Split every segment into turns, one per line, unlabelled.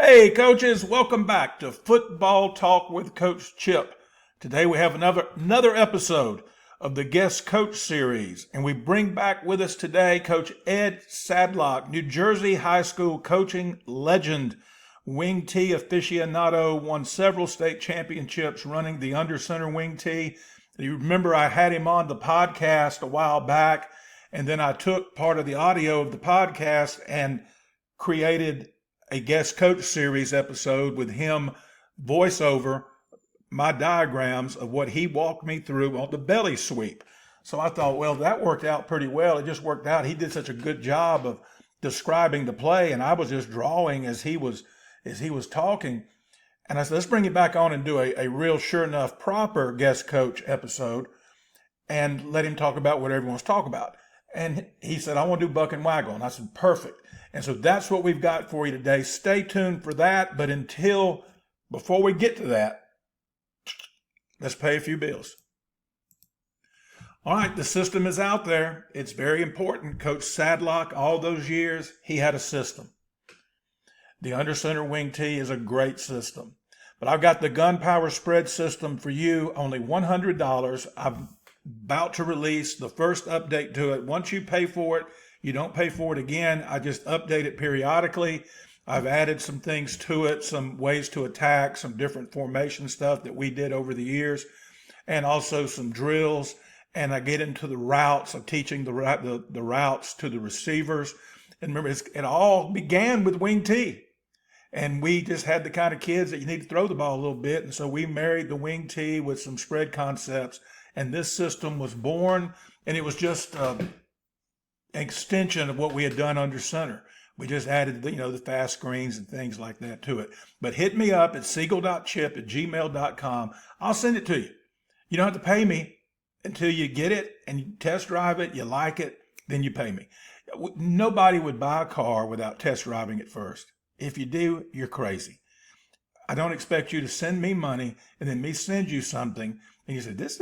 Hey, coaches, welcome back to Football Talk with Coach Chip. Today we have another episode of the Guest Coach Series, and we bring back with us today Coach Ed Sadloch, New Jersey high school coaching legend, wing T aficionado, won several state championships running the under center wing T. You remember I had him on the podcast a while back, and then I took part of the audio of the podcast and created a guest coach series episode with him voiceover my diagrams of what he walked me through on the belly sweep. So I thought, well, that worked out pretty well. It just worked out. He did such a good job of describing the play, and I was just drawing as he was talking. And I said, let's bring it back on and do a real sure enough proper guest coach episode and let him talk about whatever he wants to talk about. And he said, I want to do Buck and Waggle. And I said, perfect. And so that's what we've got for you today. Stay tuned for that. But before we get to that, let's pay a few bills. All right, the system is out there. It's very important. Coach Sadloch, all those years, he had a system. The under center wing T is a great system. But I've got the gunpowder spread system for you, only $100. I'm about to release the first update to it. Once you pay for it, you don't pay for it again. I just update it periodically. I've added some things to it, some ways to attack, some different formation stuff that we did over the years, and also some drills. And I get into the routes of teaching the routes to the receivers. And remember, it all began with wing T. And we just had the kind of kids that you need to throw the ball a little bit. And so we married the wing T with some spread concepts. And this system was born, and it was just extension of what we had done under center. We just added the fast screens and things like that to it. But hit me up at seagle.chip at gmail.com. I'll send it to you. You don't have to pay me until you get it and you test drive it, you like it, then you pay me. Nobody would buy a car without test driving it first. If you do, you're crazy. I don't expect you to send me money and then me send you something and you say, this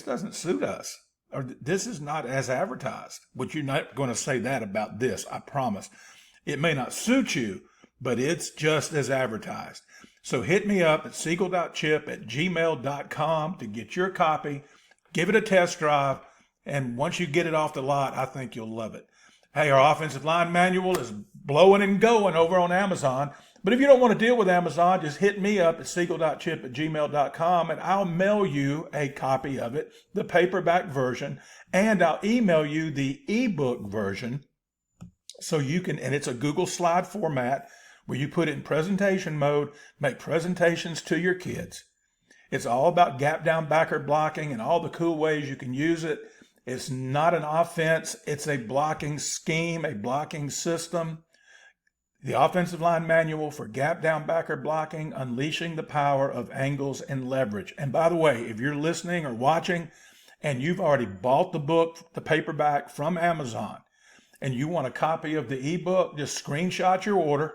doesn't suit us. Or this is not as advertised. But you're not going to say that about this, I promise. It may not suit you, but it's just as advertised. So hit me up at seagle.chip at gmail.com to get your copy. Give it a test drive. And once you get it off the lot, I think you'll love it. Hey, our offensive line manual is blowing and going over on Amazon. But if you don't want to deal with Amazon, just hit me up at seagle.chip at gmail.com and I'll mail you a copy of it, the paperback version, and I'll email you the ebook version so you can, and it's a Google slide format where you put it in presentation mode, make presentations to your kids. It's all about gap down backer blocking and all the cool ways you can use it. It's not an offense, it's a blocking scheme, a blocking system. The offensive line manual for gap down backer blocking, unleashing the power of angles and leverage. And by the way, if you're listening or watching and you've already bought the book, the paperback from Amazon, and you want a copy of the ebook, just screenshot your order.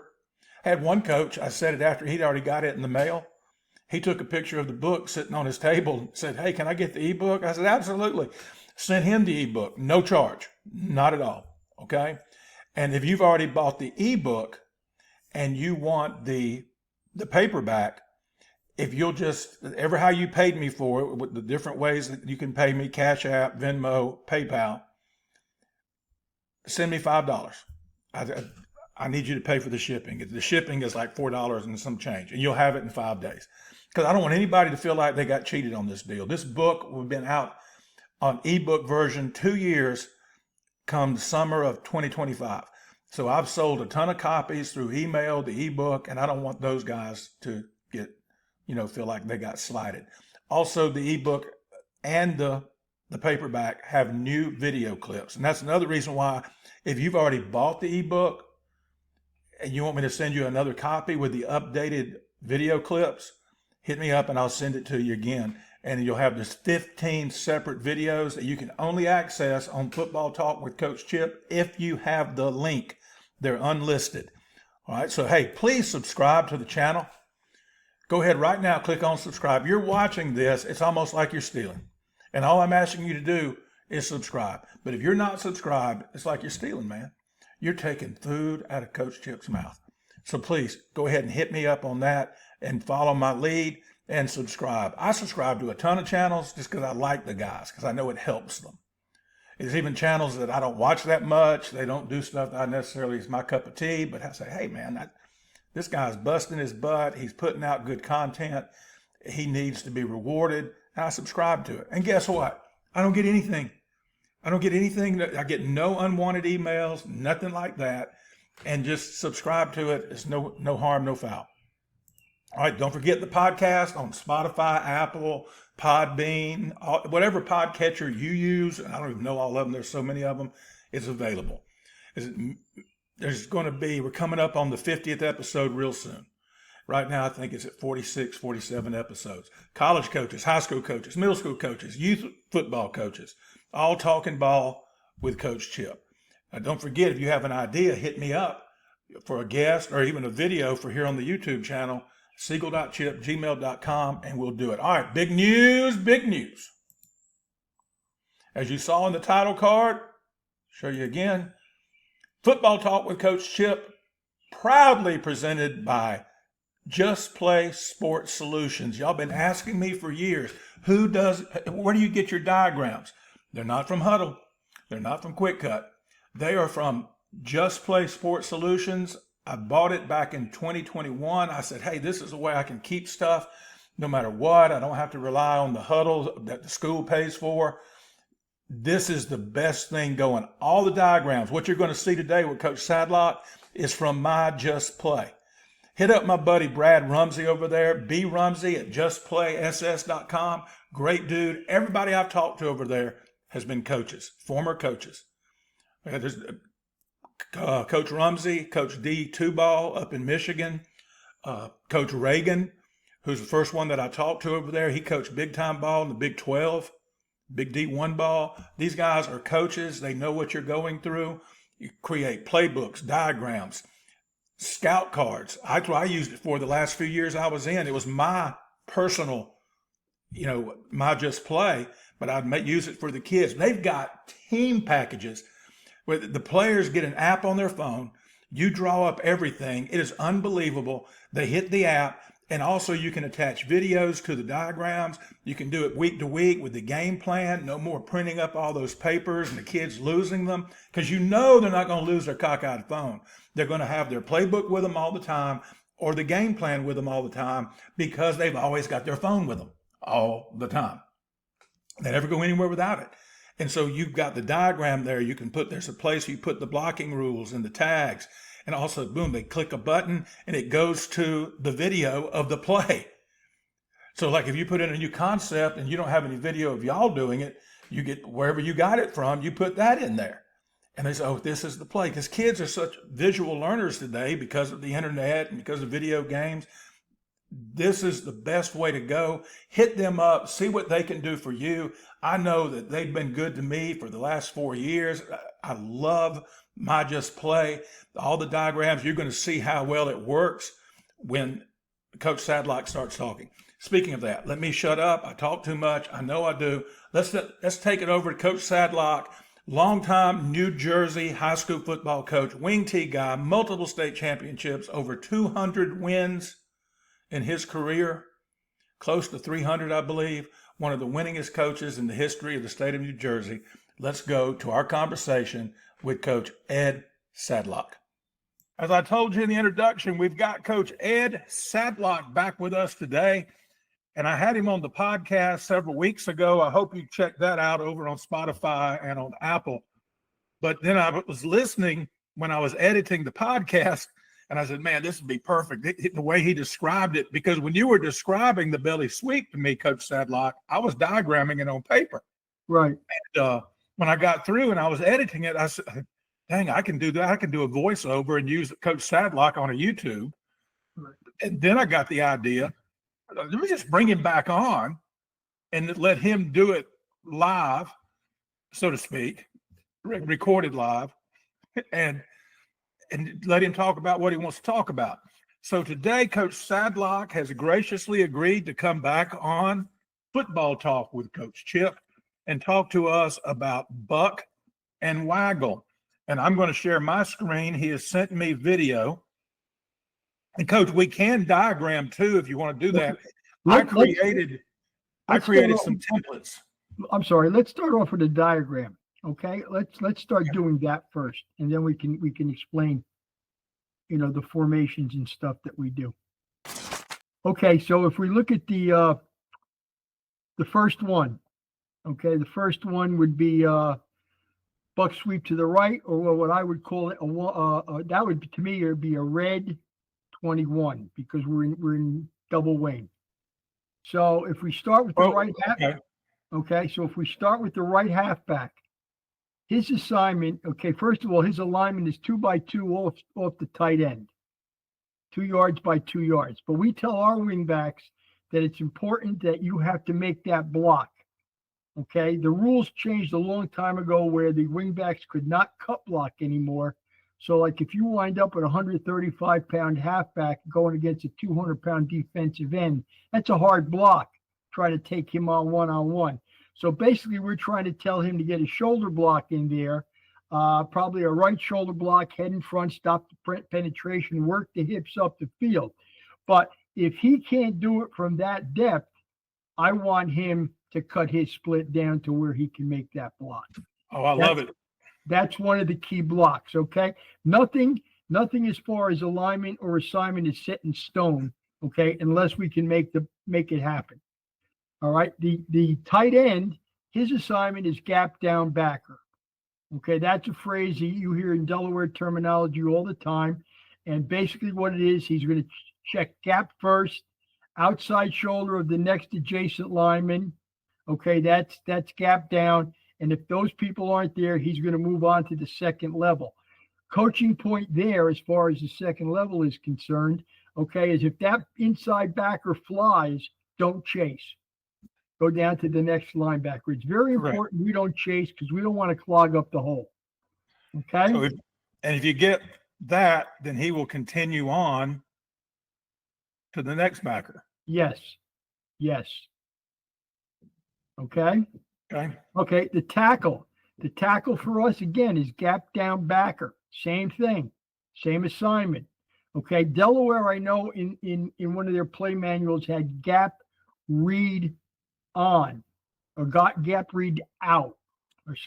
I had one coach, I said it after he'd already got it in the mail. He took a picture of the book sitting on his table and said, hey, can I get the ebook? I said, absolutely. Sent him the ebook, no charge, not at all, okay? And if you've already bought the ebook and you want the paperback, if you'll just, ever how you paid me for it, with the different ways that you can pay me, Cash App, Venmo, PayPal, send me $5. I need you to pay for the shipping. The shipping is like $4 and some change, and you'll have it in 5 days. Because I don't want anybody to feel like they got cheated on this deal. This book, we've been out on ebook version 2 years come summer of 2025. So I've sold a ton of copies through email, the ebook, and I don't want those guys to get, feel like they got slighted. Also, the ebook and the paperback have new video clips. And that's another reason why, if you've already bought the ebook and you want me to send you another copy with the updated video clips, hit me up and I'll send it to you again. And you'll have this 15 separate videos that you can only access on Football Talk with Coach Chip if you have the link. They're unlisted. All right, so hey, please subscribe to the channel. Go ahead right now, click on subscribe. You're watching this, it's almost like you're stealing. And all I'm asking you to do is subscribe. But if you're not subscribed, it's like you're stealing, man. You're taking food out of Coach Chip's mouth. So please go ahead and hit me up on that and follow my lead and subscribe. I subscribe to a ton of channels just because I like the guys, because I know it helps them. There's even channels that I don't watch that much. They don't do stuff that I necessarily is my cup of tea, but I say, hey man, this guy's busting his butt. He's putting out good content. He needs to be rewarded. And I subscribe to it. And guess what? I don't get anything. I get no unwanted emails, nothing like that. And just subscribe to it. It's no harm, no foul. All right, don't forget the podcast on Spotify, Apple, Podbean, whatever podcatcher you use. I don't even know all of them. There's so many of them. It's available. We're coming up on the 50th episode real soon. Right now, I think it's at 46, 47 episodes. College coaches, high school coaches, middle school coaches, youth football coaches, all talking ball with Coach Chip. Now, don't forget, if you have an idea, hit me up for a guest or even a video for here on the YouTube channel, seagle.chip, gmail.com, and we'll do it. All right, big news, big news. As you saw in the title card, show you again, Football Talk with Coach Chip, proudly presented by Just Play Sports Solutions. Y'all been asking me for years, where do you get your diagrams? They're not from Huddle. They're not from Quick Cut. They are from Just Play Sports Solutions. I bought it back in 2021. I said, hey, this is a way I can keep stuff no matter what. I don't have to rely on the Huddle that the school pays for. This is the best thing going. All the diagrams, what you're going to see today with Coach Sadloch is from my Just Play. Hit up my buddy Brad Rumsey over there, B Rumsey at justplayss.com. Great dude. Everybody I've talked to over there has been coaches, former coaches. There's Coach Rumsey, Coach D. Tubal up in Michigan, Coach Reagan, who's the first one that I talked to over there. He coached big time ball in the Big 12, Big D1 ball. These guys are coaches. They know what you're going through. You create playbooks, diagrams, scout cards. I used it for the last few years I was in. It was my personal, my Just Play, but I'd use it for the kids. They've got team packages where the players get an app on their phone. You draw up everything. It is unbelievable. They hit the app, and also you can attach videos to the diagrams. You can do it week to week with the game plan. No more printing up all those papers and the kids losing them, because they're not going to lose their cockeyed phone. They're going to have their playbook with them all the time or the game plan with them all the time, because they've always got their phone with them all the time. They never go anywhere without it. And so you've got the diagram there. There's a place you put the blocking rules and the tags. And also, boom, they click a button and it goes to the video of the play. So like if you put in a new concept and you don't have any video of y'all doing it, you get wherever you got it from, you put that in there. And they say, oh, this is the play. Because kids are such visual learners today because of the internet and because of video games. This is the best way to go. Hit them up, see what they can do for you. I know that they've been good to me for the last 4 years. I love my Just Play. All the diagrams, you're going to see how well it works when Coach Sadloch starts talking. Speaking of that, let me shut up. I talk too much. I know I do. Let's take it over to Coach Sadloch, longtime New Jersey high school football coach, wing T guy, multiple state championships, over 200 wins in his career, close to 300, I believe, one of the winningest coaches in the history of the state of New Jersey. Let's go to our conversation with Coach Ed Sadloch. As I told you in the introduction, we've got Coach Ed Sadloch back with us today, and I had him on the podcast several weeks ago. I hope you checked that out over on Spotify and on Apple. But then I was listening when I was editing the podcast, and I said, man, this would be perfect, the way he described it, because when you were describing the belly sweep to me, Coach Sadloch, I was diagramming it on paper.
Right.
And when I got through and I was editing it, I said, dang, I can do that. I can do a voiceover and use Coach Sadloch on a YouTube. Right. And then I got the idea, let me just bring him back on and let him do it live, so to speak, recorded live, and let him talk about what he wants to talk about. So today, Coach Sadloch has graciously agreed to come back on Football Talk with Coach Chip and talk to us about Buck and Waggle. And I'm going to share my screen. He has sent me video And Coach, we can diagram too if you want to do that. I
Let's
created some templates.
I'm sorry. Let's start off with a diagram. Okay. Let's start doing that first, and then we can explain, the formations and stuff that we do. Okay. So if we look at the first one, okay, the first one would be buck sweep to the right, or what I would call it that would, to me, be a red 21, because we're in double wing. So if we start with the right half, okay, so if we start with the right halfback, his assignment, okay, first of all, his alignment is 2 by 2 off the tight end, 2 yards by 2 yards. But we tell our wingbacks that it's important that you have to make that block. Okay, the rules changed a long time ago where the wingbacks could not cut block anymore. So, like, if you wind up with a 135-pound halfback going against a 200-pound defensive end, that's a hard block. Try to take him on one-on-one. So basically, we're trying to tell him to get a shoulder block in there, probably a right shoulder block, head in front, stop the penetration, work the hips up the field. But if he can't do it from that depth, I want him to cut his split down to where he can make that block.
Oh, I love it.
That's one of the key blocks, okay? Nothing as far as alignment or assignment is set in stone, okay, unless we can make it happen. All right. The tight end, his assignment is gap down backer. Okay, that's a phrase that you hear in Delaware terminology all the time. And basically what it is, he's going to check gap first, outside shoulder of the next adjacent lineman. Okay, that's gap down. And if those people aren't there, he's going to move on to the second level. Coaching point there, as far as the second level is concerned, okay, is if that inside backer flies, don't chase. Go down to the next linebacker. It's very important we don't chase, because we don't want to clog up the hole. Okay?
So if you get that, then he will continue on to the next backer.
Yes. Okay? Okay, the tackle. The tackle for us, again, is gap down backer. Same thing. Same assignment. Okay, Delaware, I know in one of their play manuals had gap read on, or got gap read out.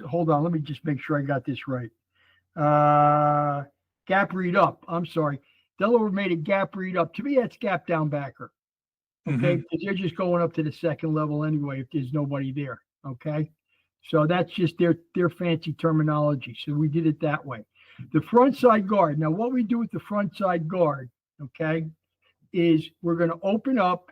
Hold on, let me just make sure I got this right. Gap read up. I'm sorry. Delaware made a gap read up. To me, that's gap down backer. Okay, because they're just going up to the second level anyway if there's nobody there. Okay, so that's just their fancy terminology. So we did it that way. The front side guard. Now, what we do with the front side guard, okay, is we're going to open up.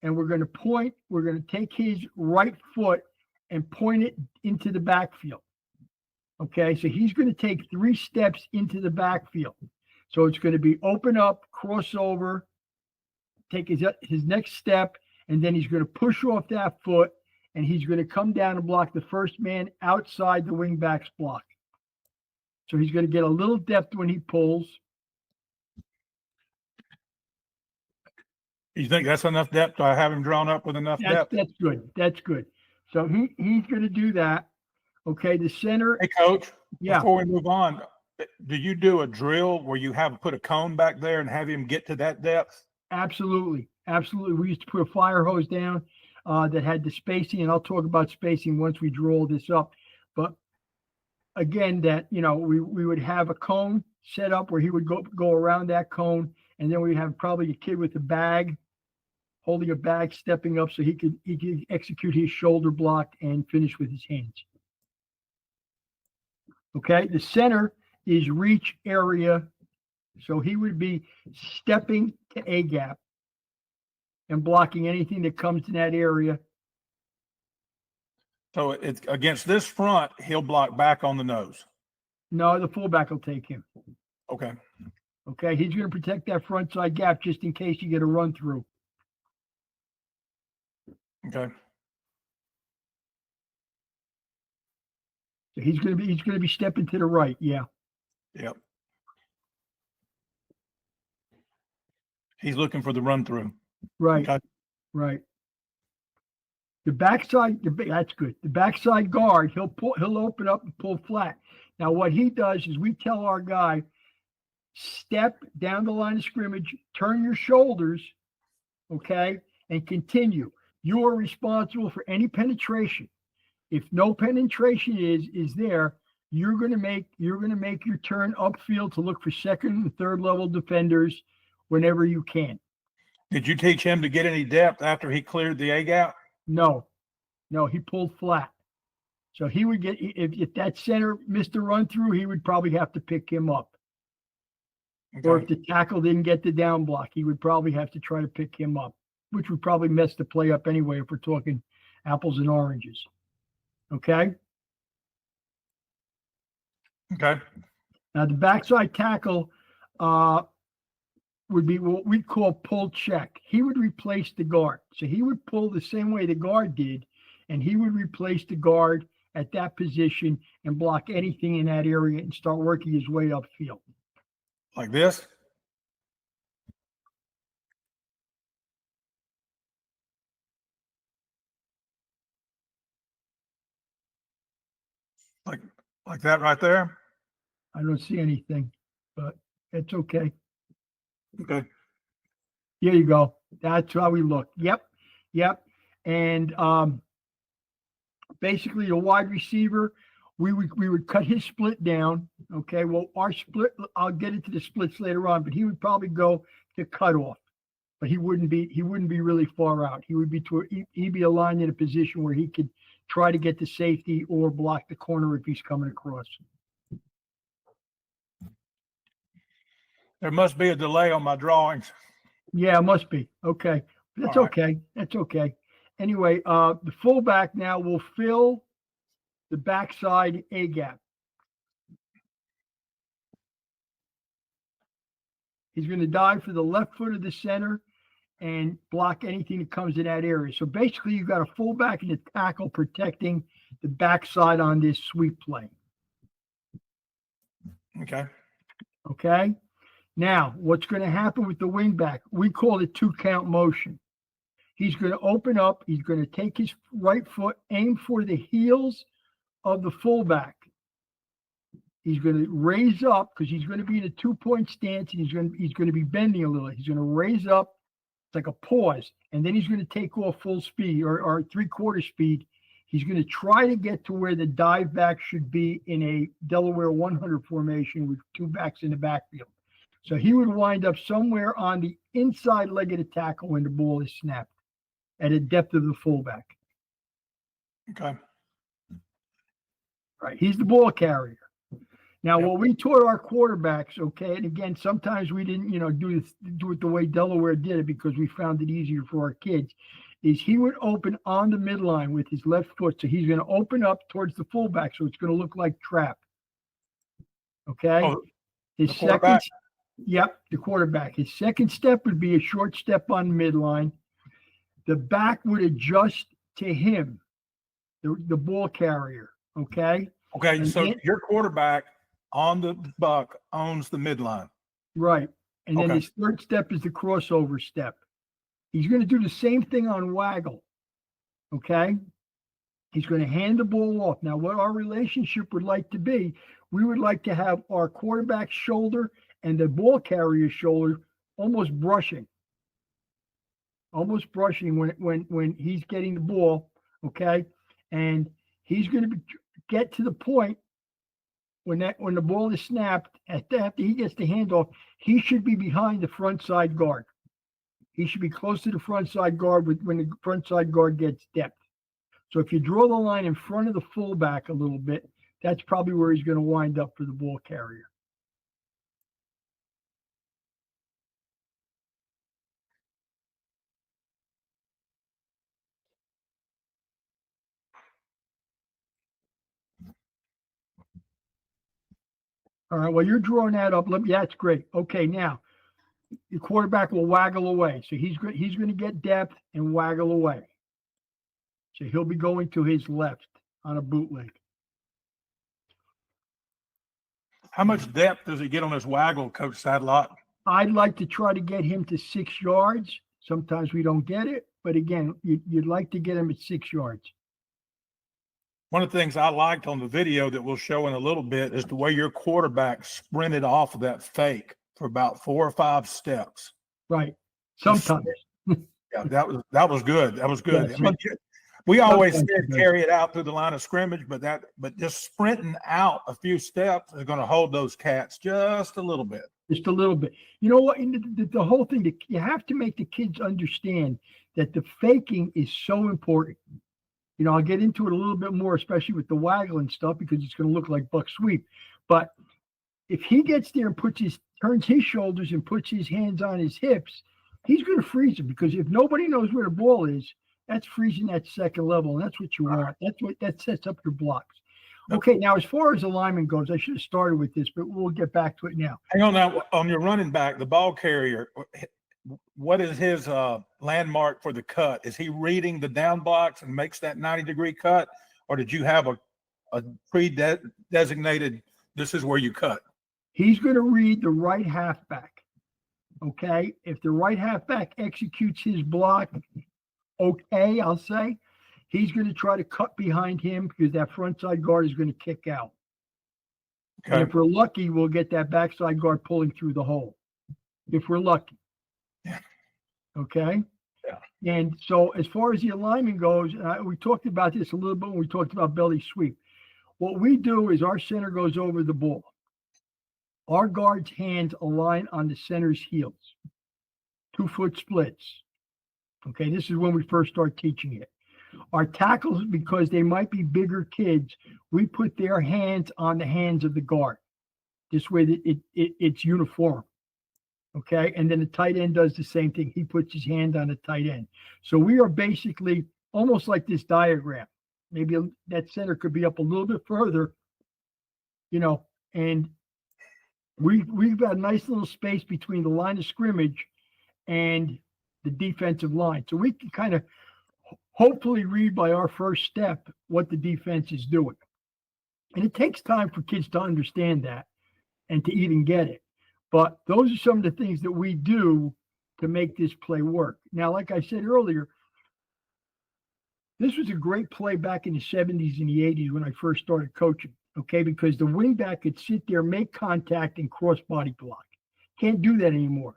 And we're going to point, we're going to take his right foot and point it into the backfield. Okay, so he's going to take 3 steps into the backfield. So it's going to be open up, crossover, take his next step, and then he's going to push off that foot, and he's going to come down and block the first man outside the wingback's block. So he's going to get a little depth when he pulls.
You think that's enough depth? I have him drawn up with enough depth?
That's good. That's good. So he's going to do that. Okay, the center.
Hey, Coach,
yeah.
Before we move on, do you do a drill where you put a cone back there and have him get to that depth?
Absolutely. We used to put a fire hose down that had the spacing, and I'll talk about spacing once we draw all this up. But again, that, we would have a cone set up where he would go around that cone, and then we'd have probably a kid with a bag, holding a bag, stepping up so he could execute his shoulder block and finish with his hands. Okay, the center is reach area. So he would be stepping to A gap and blocking anything that comes in that area.
So it's against this front, he'll block back on the nose.
No, the fullback will take him.
Okay.
Okay, he's going to protect that front side gap just in case you get a run through.
Okay.
So he's going to be stepping to the right. Yeah.
Yep. He's looking for the run through.
Right.
Okay.
Right. The backside, that's good. The backside guard, he'll open up and pull flat. Now, what he does is we tell our guy, step down the line of scrimmage, turn your shoulders, okay, and continue. You are responsible for any penetration. If no penetration is there, you're going to make your turn upfield to look for second and third level defenders whenever you can.
Did you teach him to get any depth after he cleared the A gap?
No, he pulled flat. So he would get, if that center missed a run through, he would probably have to pick him up.
Okay.
Or if the tackle didn't get the down block, he would probably have to try to pick him up, which would probably mess the play up anyway if we're talking apples and oranges. Okay?
Okay.
Now, the backside tackle would be what we call pull check. He would replace the guard. So he would pull the same way the guard did, and he would replace the guard at that position and block anything in that area and start working his way upfield.
Like this? Like that right there?
I don't see anything, but it's okay.
Okay.
Here you go. That's how we look. Yep. And basically, the wide receiver, we would cut his split down. Okay. Well, our split, I'll get into the splits later on, but he would probably go to cutoff, but he wouldn't be really far out. He would be he'd be aligned in a position where he could try to get the safety or block the corner if he's coming across.
There must be a delay on my drawings.
Yeah, it must be. Okay. That's
All right.
okay. That's okay. Anyway, the fullback now will fill the backside A gap. He's going to dive for the left foot of the center and block anything that comes in that area. So basically, you've got a fullback and a tackle protecting the backside on this sweep play.
Okay.
Okay. Now, what's going to happen with the wingback? We call it 2-count motion. He's going to open up. He's going to take his right foot, aim for the heels of the fullback. He's going to raise up because he's going to be in a 2-point stance, and he's going to be bending a little. He's going to raise up. It's like a pause, and then he's going to take off full speed or 3/4 speed. He's going to try to get to where the dive back should be in a Delaware 100 formation with 2 backs in the backfield. So he would wind up somewhere on the inside leg of the tackle when the ball is snapped at a depth of the fullback.
Okay.
Right. He's the ball carrier. Now,
Yep.
what we taught our quarterbacks, okay, and again, sometimes we didn't, do it the way Delaware did it because we found it easier for our kids, is he would open on the midline with his left foot. So he's going to open up towards the fullback, so it's going to look like trap. Okay?
Oh,
His
the quarterback?
The quarterback. His second step would be a short step on midline. The back would adjust to him, the ball carrier. Okay.
Okay.
And
So
then-
your quarterback on the buck owns the midline.
Right. And then
Okay.
his third step is the crossover step. He's going to do the same thing on Waggle. Okay. He's going to hand the ball off. Now, what our relationship would like to be, we would like to have our quarterback's shoulder and the ball carrier's shoulder almost brushing when he's getting the ball. Okay. And he's going to get to the point when the ball is snapped, after he gets the handoff, he should be behind the front side guard. He should be close to the front side guard when the front side guard gets depth. So if you draw the line in front of the fullback a little bit, that's probably where he's going to wind up for the ball carrier. All right, well, you're drawing that up. That's great. Okay, now the quarterback will waggle away. So he's going to get depth and waggle away. So he'll be going to his left on a bootleg.
How much depth does he get on his waggle, Coach Sadloch?
I'd like to try to get him to 6 yards. Sometimes we don't get it, but again, you'd like to get him at 6 yards.
One of the things I liked on the video that we'll show in a little bit is the way your quarterback sprinted off of that fake. for about 4 or 5 steps.
Right.
Just-
Sometimes.
Yeah, that was good. That was good.
Yeah,
I mean, we always
sometimes
said
it does.
carry it out through the line of scrimmage, but just sprinting out a few steps is going to hold those cats just a little bit.
Just a little bit. You know what? The whole thing, you have to make the kids understand that the faking is so important. You know, I'll get into it a little bit more, especially with the waggle and stuff, because it's going to look like buck sweep. But if he gets there and turns his shoulders and puts his hands on his hips, he's going to freeze him, because if nobody knows where the ball is, that's freezing that second level, and that's what you want. That sets up your blocks. Okay, now as far as alignment goes, I should have started with this, but we'll get back to it now.
Hang on now, on your running back, the ball carrier, what is his landmark for the cut? Is he reading the down blocks and makes that 90-degree cut, or did you have a pre-designated, this is where you cut?
He's going to read the right halfback. Okay, if the right halfback executes his block, okay, I'll say, he's going to try to cut behind him, because that front side guard is going to kick out.
Okay.
And if we're lucky, we'll get that backside guard pulling through the hole. If we're lucky.
Yeah.
Okay.
Yeah.
And so as far as the alignment goes, we talked about this a little bit when we talked about belly sweep. What we do is our center goes over the ball. Our guard's hands align on the center's heels. 2-foot splits. Okay, this is when we first start teaching it. Our tackles, because they might be bigger kids, we put their hands on the hands of the guard. This way that it's uniform. Okay, and then the tight end does the same thing. He puts his hand on the tight end. So we are basically almost like this diagram. Maybe that center could be up a little bit further, you know, and we've got a nice little space between the line of scrimmage and the defensive line. So we can kind of hopefully read by our first step what the defense is doing. And it takes time for kids to understand that and to even get it. But those are some of the things that we do to make this play work. Now, like I said earlier, this was a great play back in the 70s and the 80s when I first started coaching, okay? Because the wingback could sit there, make contact, and cross-body block. Can't do that anymore.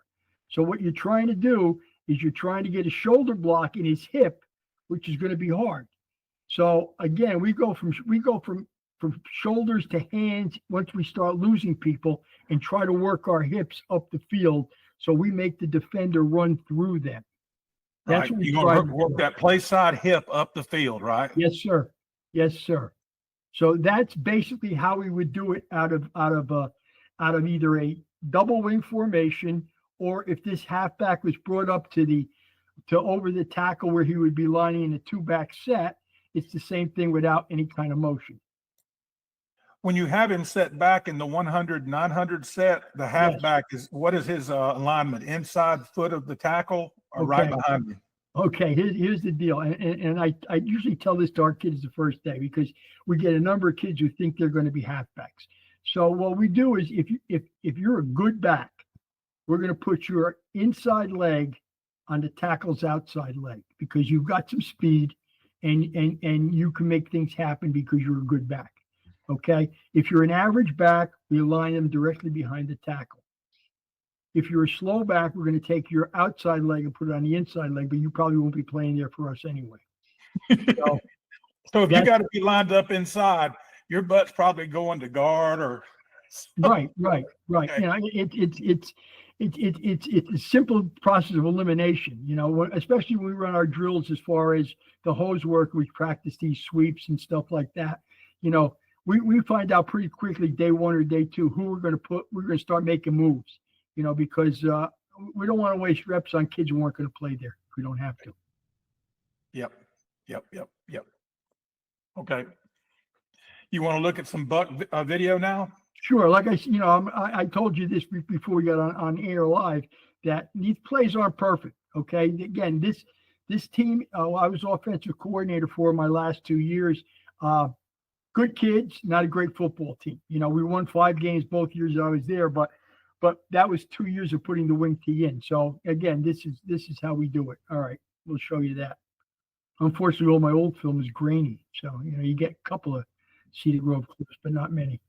So what you're trying to do is you're trying to get a shoulder block in his hip, which is going to be hard. So again, we go from shoulders to hands once we start losing people, and try to work our hips up the field so we make the defender run through them. That's
right.
what
You're going to work that play side hip up the field, right?
Yes, sir. Yes, sir. So that's basically how we would do it out of either a double wing formation, or if this halfback was brought up to over the tackle where he would be lining in a 2-back set, it's the same thing without any kind of motion.
When you have him set back in the 100-900 set, the halfback what is his alignment? Inside foot of the tackle or right behind him?
Okay, here's the deal. And I usually tell this to our kids the first day, because we get a number of kids who think they're going to be halfbacks. So what we do is if you're a good back, we're going to put your inside leg on the tackle's outside leg, because you've got some speed and you can make things happen because you're a good back. Okay. If you're an average back, we align them directly behind the tackle. If you're a slow back, we're going to take your outside leg and put it on the inside leg, but you probably won't be playing there for us anyway.
So if you got to be lined up inside, your butt's probably going to guard or.
Right. Okay. You know, it's a simple process of elimination, you know, especially when we run our drills as far as the hose work, we practice these sweeps and stuff like that. You know, we find out pretty quickly day 1 or day 2 who we're going to start making moves, you know, because we don't want to waste reps on kids who aren't going to play there if we don't have to.
Yep. Okay. You want to look at some Buck video now?
Sure. Like I told you this before we got on air live, that these plays aren't perfect. Okay. Again, this team, I was offensive coordinator for my last 2 years. Good kids, not a great football team. You know, we won 5 games both years I was there, but that was 2 years of putting the wing tee in. So again, this is how we do it. All right, we'll show you that. Unfortunately, all my old film is grainy, so you know you get a couple of Cedar Grove clips, but not many.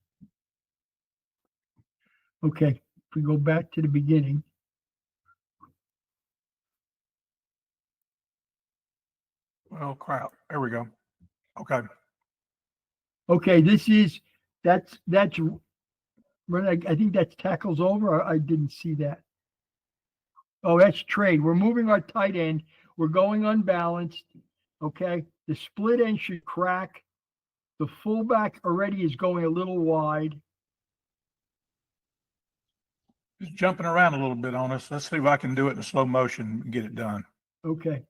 Okay, If we go back to the beginning.
Well, crap. There we go. Okay.
Okay, that's I think that's tackles over. I didn't see that. Oh, that's trade. We're moving our tight end. We're going unbalanced. Okay, the split end should crack. The fullback already is going a little wide.
Just jumping around a little bit on us. Let's see if I can do it in slow motion and get it done.
Okay.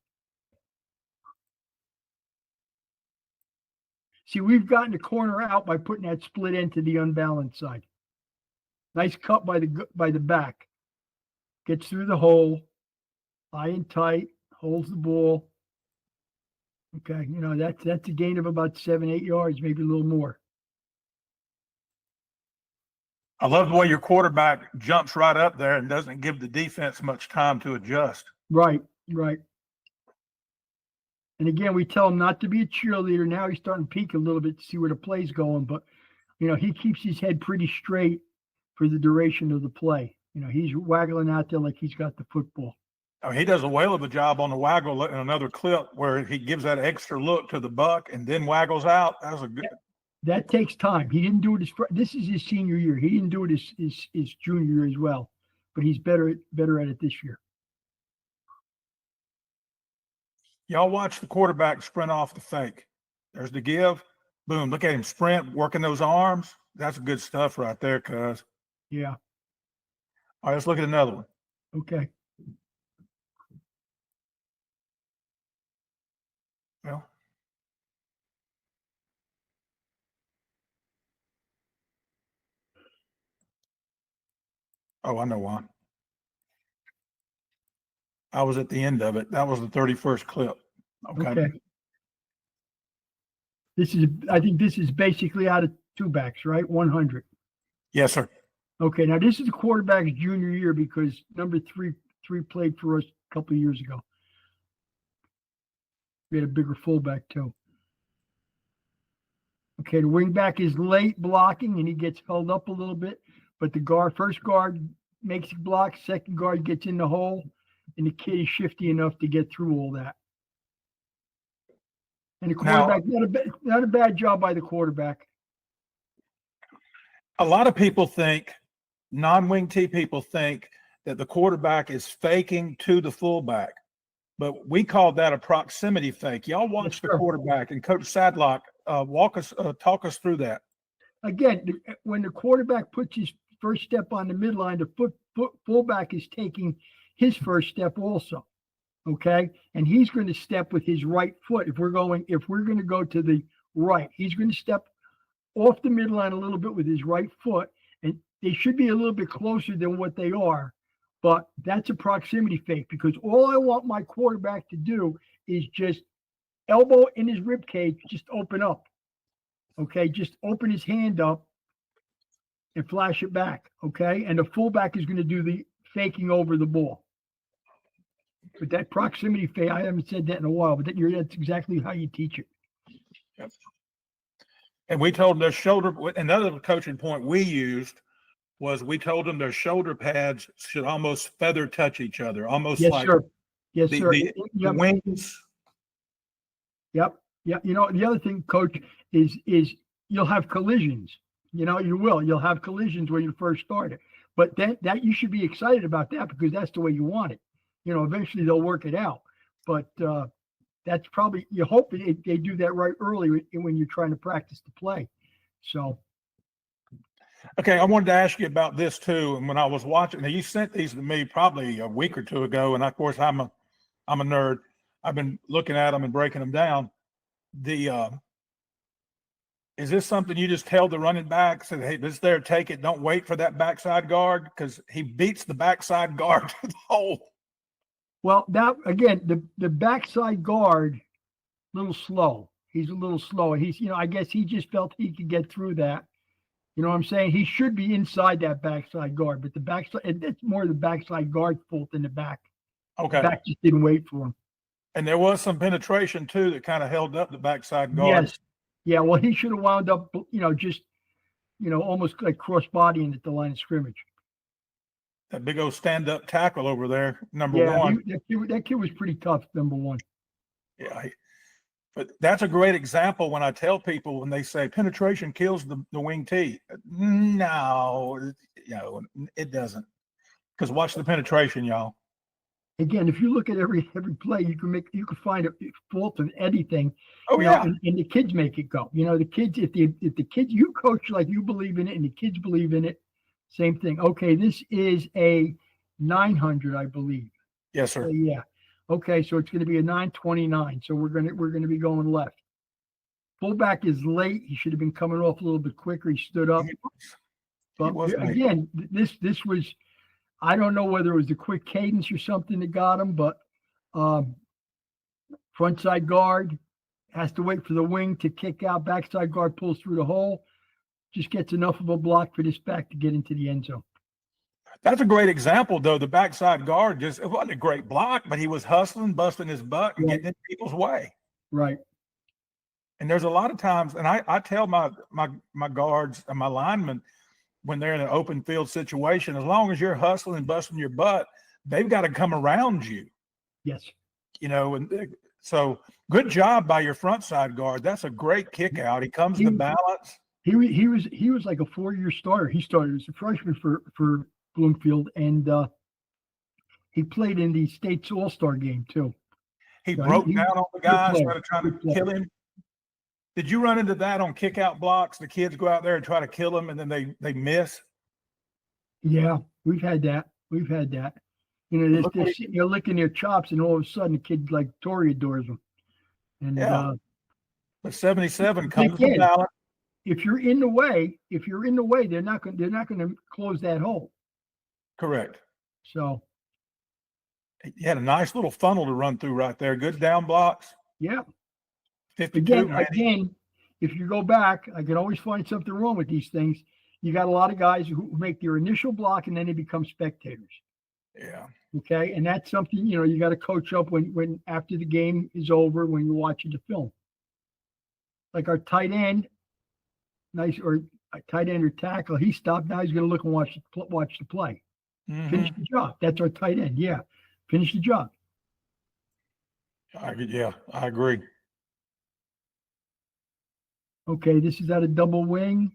See, we've gotten the corner out by putting that split end to the unbalanced side. Nice cut by the back. Gets through the hole, high and tight, holds the ball. Okay, that's a gain of about 7-8 yards, maybe a little more.
I love the way your quarterback jumps right up there and doesn't give the defense much time to adjust.
Right. And again, we tell him not to be a cheerleader. Now he's starting to peek a little bit to see where the play's going, but he keeps his head pretty straight for the duration of the play. He's waggling out there like he's got the football.
Oh, he does a whale of a job on the waggle in another clip where he gives that extra look to the buck and then waggles out. That was a good.
That takes time. He didn't do it this is his senior year. He didn't do it his junior year as well, but he's better at it this year.
Y'all watch the quarterback sprint off the fake. There's the give. Boom. Look at him sprint, working those arms. That's good stuff right there, cuz.
Yeah.
All right, let's look at another one.
Okay.
Well. Oh, I know why. I was at the end of it. That was the 31st clip. Okay.
I think this is basically out of two backs, right? 100.
Yes, sir.
Okay, now this is the quarterback's junior year because number three played for us a couple of years ago. We had a bigger fullback too. Okay, the wingback is late blocking and he gets held up a little bit, but the first guard makes a block, second guard gets in the hole, and the kid is shifty enough to get through all that. And the quarterback, not a bad job by the quarterback.
A lot of people think, non-wing T people think that the quarterback is faking to the fullback, but we call that a proximity fake. Y'all watch the quarterback, and Coach Sadloch, talk us through that.
Again, when the quarterback puts his first step on the midline, the fullback is taking his first step also. Okay, and he's going to step with his right foot. If we're going to go to the right, he's going to step off the midline a little bit with his right foot, and they should be a little bit closer than what they are. But that's a proximity fake because all I want my quarterback to do is just elbow in his rib cage, just open up. Okay, just open his hand up and flash it back. Okay, and the fullback is going to do the faking over the ball. But that proximity fake, I haven't said that in a while, but that's exactly how you teach it.
Yep. And we told them their shoulder, another coaching point we used was we told them their shoulder pads should almost feather touch each other, almost
yes,
like
sir. Yes, sir.
The wings.
Yep. Yeah. The other thing, Coach, is you'll have collisions. You'll have collisions when you first start it. But that you should be excited about that because that's the way you want it. Eventually they'll work it out. But that's probably, you hope they do that right early when you're trying to practice the play. So.
Okay, I wanted to ask you about this too. And when I was watching, now you sent these to me probably a week or two ago, and of course I'm a nerd. I've been looking at them and breaking them down. Is this something you just tell the running back, said, hey, this there, take it, don't wait for that backside guard? Because he beats the backside guard to the hole.
Well, that again, the backside guard, a little slow. He's a little slow. He's, I guess he just felt he could get through that. You know what I'm saying? He should be inside that backside guard, but the backside, it's more the backside guard's fault than the back.
Okay.
The back just didn't wait for him.
And there was some penetration too that kind of held up the backside guard.
Yes. Yeah. Well, he should have wound up, just, almost like cross bodying at the line of scrimmage.
That big old stand-up tackle over there, number
Yeah,
one.
that kid was pretty tough, number one.
Yeah, but that's a great example when I tell people when they say penetration kills the wing T. No, it doesn't. Because watch the penetration, y'all.
Again, if you look at every play, you can find a fault in anything.
Oh yeah,
and the kids make it go. The kids, if the kids you coach like you believe in it, and the kids believe in it, same thing. Okay, this is a 900, I believe.
Yes, sir.
Yeah. Okay, so it's going to be a 929. So we're gonna be going left. Fullback is late. He should have been coming off a little bit quicker. He stood up. But again, this was, I don't know whether it was the quick cadence or something that got him, but front side guard has to wait for the wing to kick out. Backside guard pulls through the hole. Just gets enough of a block for this back to get into the end zone.
That's a great example, though. The backside guard it wasn't a great block, but he was hustling, busting his butt, and getting in people's way.
Right.
And there's a lot of times, and I tell my guards and my linemen when they're in an open field situation, as long as you're hustling and busting your butt, they've got to come around you.
Yes.
And so good job by your front side guard. That's a great kick out. He comes to balance.
He was like a 4-year starter. He started as a freshman for Bloomfield, and he played in the state's all-star game too.
He broke down on the guy, started trying to kill him. Did you run into that on kick out blocks? The kids go out there and try to kill him, and then they miss.
Yeah, we've had that. You're licking their chops, and all of a sudden, the kid like toreadors them. And
but 77 comes to balance.
If you're in the way, they're not going to close that hole.
Correct.
So
he had a nice little funnel to run through right there. Good down blocks.
Yeah.
52,
again, if you go back, I can always find something wrong with these things. You got a lot of guys who make their initial block and then they become spectators.
Yeah.
Okay. And that's something, you got to coach up when after the game is over, when you're watching the film. Like our tight end, or a tight end or tackle, he stopped. Now he's going to look and watch the play. Mm-hmm. Finish the job. That's our tight end. Yeah. Finish the job.
I agree.
Okay, this is at a double wing.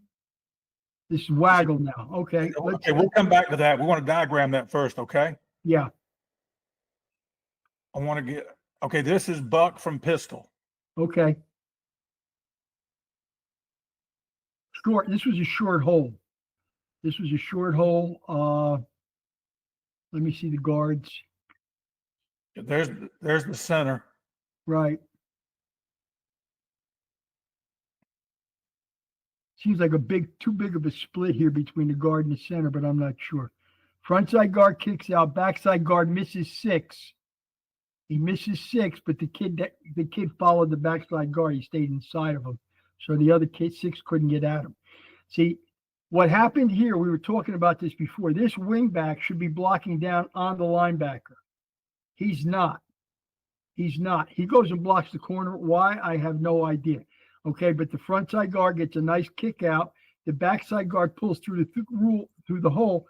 This is Waggle now. Okay.
We'll come back to that. We want to diagram that first, okay?
Yeah.
I want to this is Buck from pistol.
Okay. This was a short hole. Let me see the guards.
There's the center.
Right. Seems like too big of a split here between the guard and the center, but I'm not sure. Frontside guard kicks out. Backside guard misses 6. He misses 6, but the kid followed the backside guard. He stayed inside of him, so the other kid 6 couldn't get at him. See what happened here? We were talking about this before. This wing back should be blocking down on the linebacker. He's not. He goes and blocks the corner. Why? I have no idea. Okay, but the front side guard gets a nice kick out. The backside guard pulls through the hole.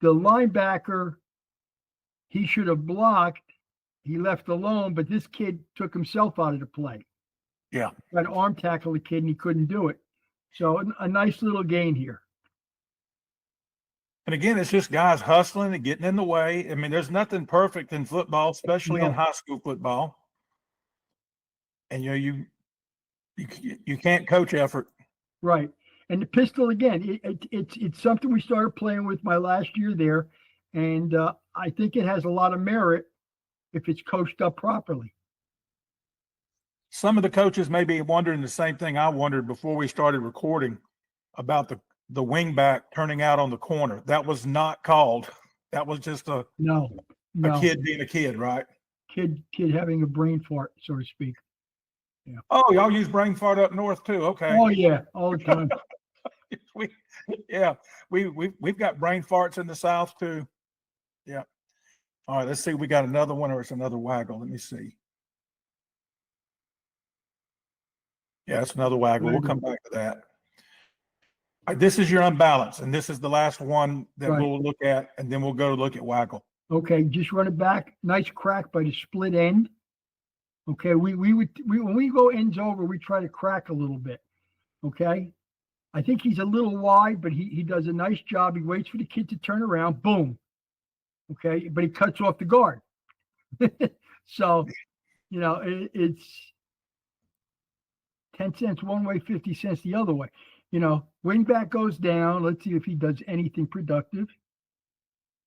The linebacker, he should have blocked. He left alone, but this kid took himself out of the play.
Yeah.
Tried to arm tackle the kid, and he couldn't do it. So a nice little gain here.
And again, it's just guys hustling and getting in the way. I mean, there's nothing perfect in football, especially in high school football. And you can't coach effort.
Right. And the pistol, again, it's something we started playing with my last year there. And I think it has a lot of merit if it's coached up properly.
Some of the coaches may be wondering the same thing I wondered before we started recording about the wing back turning out on the corner. That was not called. That was just a kid being a kid, right?
Kid having a brain fart, so to speak. Yeah.
Oh, y'all use brain fart up north too. Okay.
Oh yeah, all the time.
We've got brain farts in the South too. Yeah. All right, let's see. We got another one, or it's another waggle. Let me see. Yeah, it's another waggle. We'll come back to that. This is your unbalance, and this is the last one that
Right.
we'll look at, and then we'll go look at Waggle.
Okay, just run it back. Nice crack by the split end. Okay, we when we go ends over, we try to crack a little bit. Okay, I think he's a little wide, but he does a nice job. He waits for the kid to turn around. Boom. Okay, but he cuts off the guard. So, it's 10 cents one way, 50 cents the other way. Wing back goes down. Let's see if he does anything productive.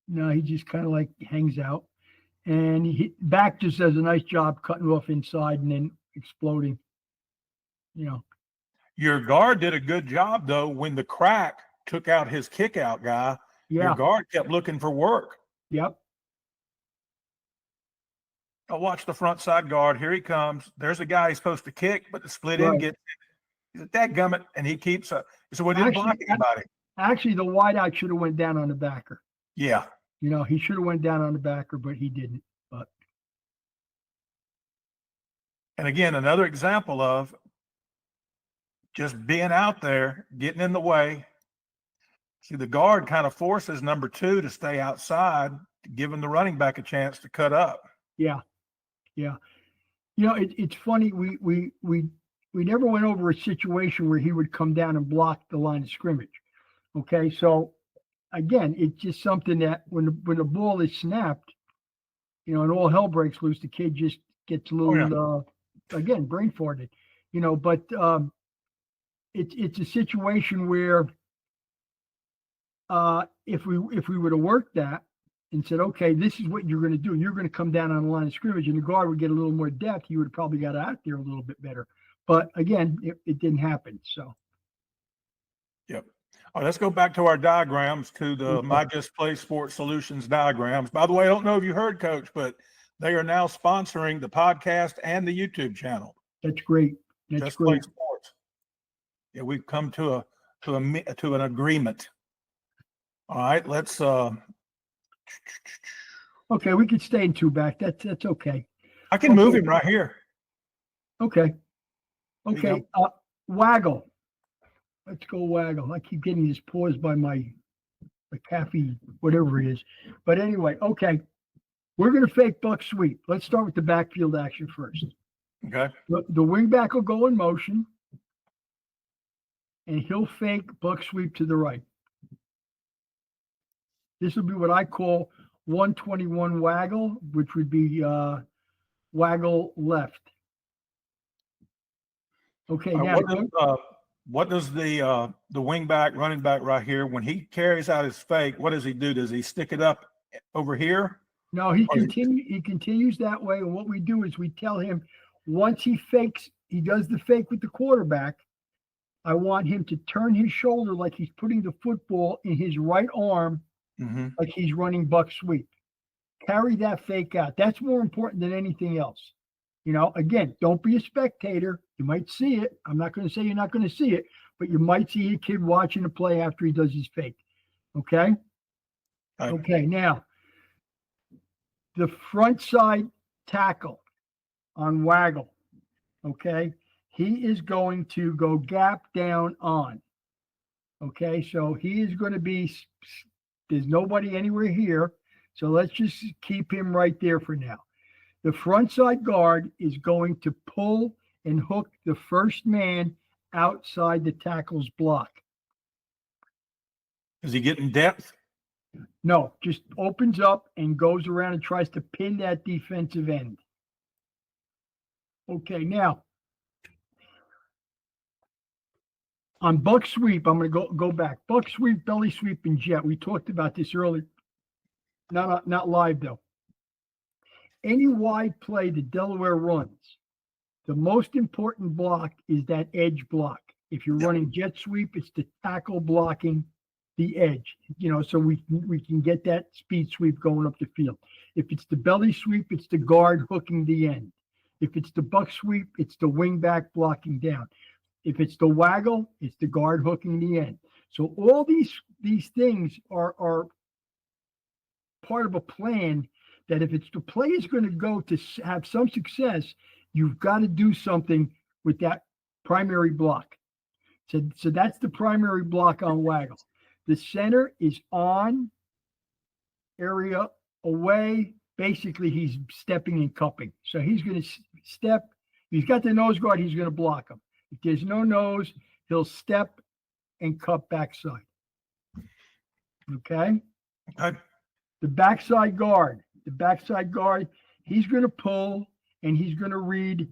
No, he just kind of like hangs out. And back just does a nice job cutting off inside and then exploding.
Your guard did a good job, though, when the crack took out his kick out guy.
Yeah.
Your guard kept looking for work.
Yep.
I'll watch the front side guard. Here he comes. There's a guy he's supposed to kick, but the split end gets that gummit, and he keeps up. So we didn't block anybody.
Actually, the wideout should have went down on the backer.
Yeah.
He should have went down on the backer, but he didn't. But
and again, another example of just being out there, getting in the way. See, the guard kind of forces number 2 to stay outside, giving the running back a chance to cut up.
Yeah. It's funny. We never went over a situation where he would come down and block the line of scrimmage. Okay, so again, it's just something that when the ball is snapped, and all hell breaks loose, the kid just gets a little again brain farted. But it's a situation where if we would have worked that and said, okay, this is what you're going to do. You're going to come down on the line of scrimmage, and the guard would get a little more depth. He would have probably got out there a little bit better. But again, it didn't happen. So.
Yep. All right, let's go back to our diagrams, to the My Just Play Sports Solutions diagrams. By the way, I don't know if you heard, Coach, but they are now sponsoring the podcast and the YouTube channel.
That's great. That's
Just
great.
Play Sports. Yeah, we've come to an agreement. All right, let's.
Okay, we could stay in 2 back. That's okay.
I can move him right here.
Okay. Waggle. Let's go Waggle. I keep getting this paused by my cafe, whatever it is. But anyway, okay. We're going to fake buck sweep. Let's start with the backfield action first.
Okay.
The wing back will go in motion, and he'll fake buck sweep to the right. This will be what I call 121 waggle, which would be waggle left. Okay. Now,
what does the wing back, running back right here, when he carries out his fake, what does he do? Does he stick it up over here?
No, he continues that way. And what we do is we tell him once he does the fake with the quarterback, I want him to turn his shoulder like he's putting the football in his right arm, like he's running buck sweep. Carry that fake out. That's more important than anything else. Again, don't be a spectator. You might see it. I'm not going to say you're not going to see it, but you might see a kid watching the play after he does his fake. Okay? Okay, now, the front side tackle on Waggle, okay, he is going to go gap down on. Okay, so he is going to be, there's nobody anywhere here, so let's just keep him right there for now. The front side guard is going to pull and hook the first man outside the tackle's block.
Is he getting depth?
No, just opens up and goes around and tries to pin that defensive end. Okay, now, on buck sweep, I'm going to go back. Buck sweep, belly sweep, and jet. We talked about this earlier. Not live, though. Any wide play that Delaware runs, the most important block is that edge block. If you're running jet sweep, it's the tackle blocking the edge, so we can get that speed sweep going up the field. If it's the belly sweep, it's the guard hooking the end. If it's the buck sweep, it's the wing back blocking down. If it's the waggle, it's the guard hooking the end. So all these things are part of a plan that if the play is going to go to have some success, you've got to do something with that primary block. So that's the primary block on Waggle. The center is on, area away. Basically, he's stepping and cupping. So he's going to step. He's got the nose guard. He's going to block him. If there's no nose, he'll step and cup backside. Okay?
Okay.
The backside guard. He's going to pull and he's going to read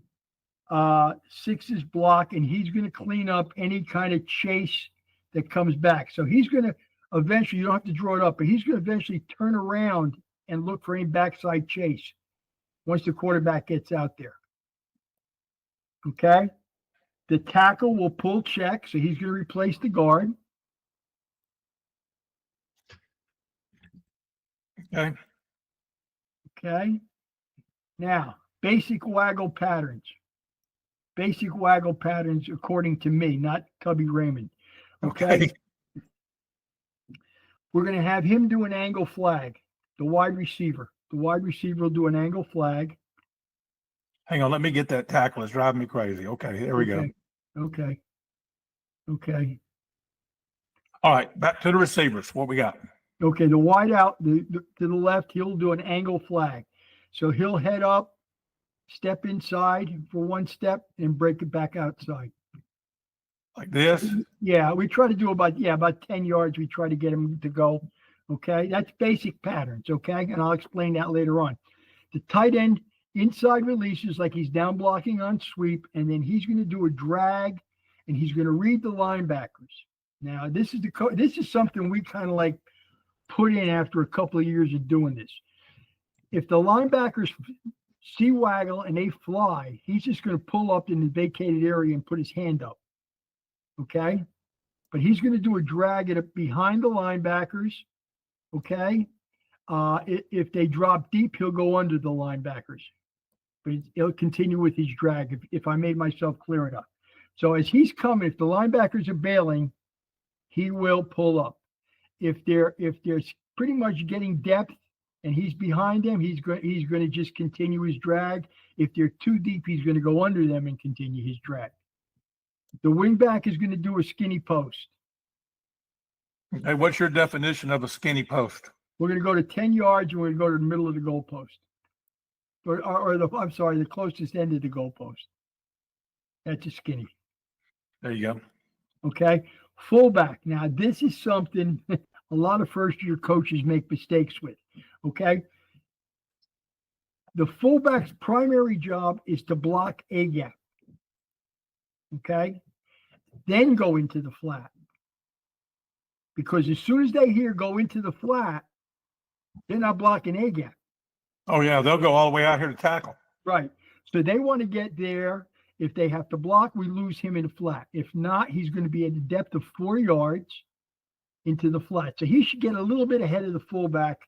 six's block, and he's going to clean up any kind of chase that comes back. So he's going to eventually, you don't have to draw it up, but he's going to eventually turn around and look for any backside chase once the quarterback gets out there. Okay? The tackle will pull check, so he's going to replace the guard.
Okay.
Okay? Now, basic waggle patterns. Basic waggle patterns according to me, not Cubby Raymond. Okay? We're going to have him do an angle flag, the wide receiver. The wide receiver will do an angle flag.
Hang on, let me get that tackle. It's driving me crazy. Okay, there we go.
Okay.
All right, back to the receivers. What we got?
Okay, the wide out to the left, he'll do an angle flag. So he'll head up, step inside for one step, and break it back outside.
Like this?
Yeah, we try to do about 10 yards. We try to get him to go. Okay, that's basic patterns. Okay, and I'll explain that later on. The tight end inside releases like he's down blocking on sweep, and then he's going to do a drag, and he's going to read the linebackers. Now, this is something we kind of like put in after a couple of years of doing this. If the linebackers see Waggle and they fly, he's just going to pull up in the vacated area and put his hand up. Okay? But he's going to do a drag it behind the linebackers. Okay? If they drop deep, he'll go under the linebackers. But he'll continue with his drag if I made myself clear enough. So as he's coming, if the linebackers are bailing, he will pull up. If they're pretty much getting depth and he's behind them, he's going to just continue his drag. If they're too deep, he's going to go under them and continue his drag. The wingback is going to do a skinny post.
Hey, what's your definition of a skinny post?
We're going to go to 10 yards and we're going to go to the middle of the goalpost. The closest end of the goalpost. That's a skinny.
There you go.
Okay. Fullback. Now, this is something a lot of first-year coaches make mistakes with. Okay. The fullback's primary job is to block a gap. Okay. Then go into the flat. Because as soon as they hear go into the flat, they're not blocking a gap.
Oh, yeah. They'll go all the way out here to tackle.
Right. So they want to get there. If they have to block, we lose him in the flat. If not, he's going to be at a depth of 4 yards into the flat. So he should get a little bit ahead of the fullback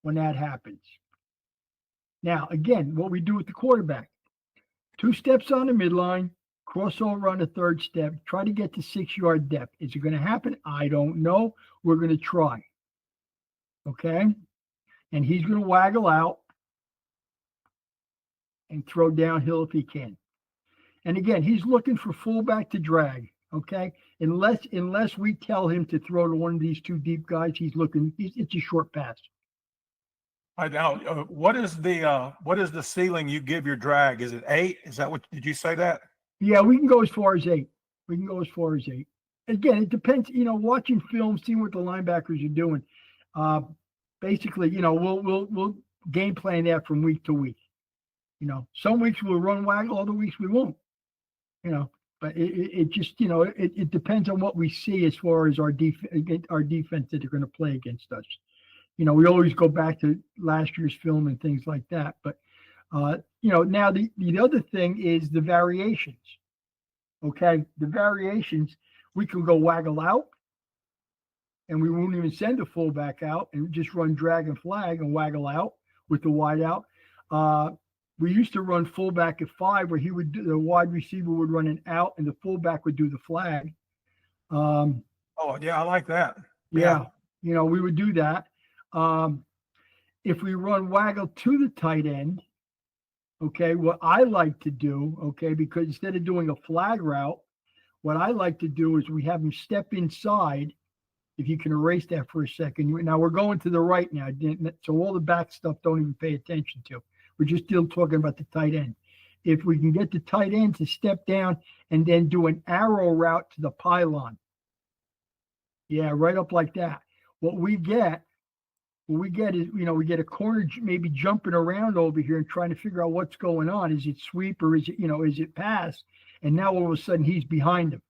when that happens. Now, again, what we do with the quarterback, 2 steps on the midline, crossover on the 3rd step, try to get to 6-yard depth. Is it going to happen? I don't know. We're going to try. Okay? And he's going to waggle out and throw downhill if he can. And again, he's looking for fullback to drag. Okay, unless we tell him to throw to one of these 2 deep guys, it's a short pass.
Right now, what is the ceiling you give your drag? Is it 8? Is that what did you say that?
Yeah, we can go as far as 8. Again, it depends. Watching film, seeing what the linebackers are doing. Basically, we'll game plan that from week to week. Some weeks we'll run Waggle, other weeks we won't. But it just, it depends on what we see as far as our defense that are going to play against us. We always go back to last year's film and things like that. But, now the other thing is the variations. Okay. The variations, we can go Waggle out and we won't even send a fullback out and just run drag and flag and Waggle out with the wide out. We used to run fullback at 5 where the wide receiver would run an out and the fullback would do the flag.
Oh, yeah, I like that.
Yeah. We would do that. If we run Waggle to the tight end, okay, what I like to do, okay, because instead of doing a flag route, what I like to do is we have him step inside. If you can erase that for a second. Now we're going to the right now. So all the back stuff, don't even pay attention to. We're just still talking about the tight end. If we can get the tight end to step down and then do an arrow route to the pylon. Yeah, right up like that. What we get is, we get a corner maybe jumping around over here and trying to figure out what's going on. Is it sweep or is it pass? And now all of a sudden he's behind him.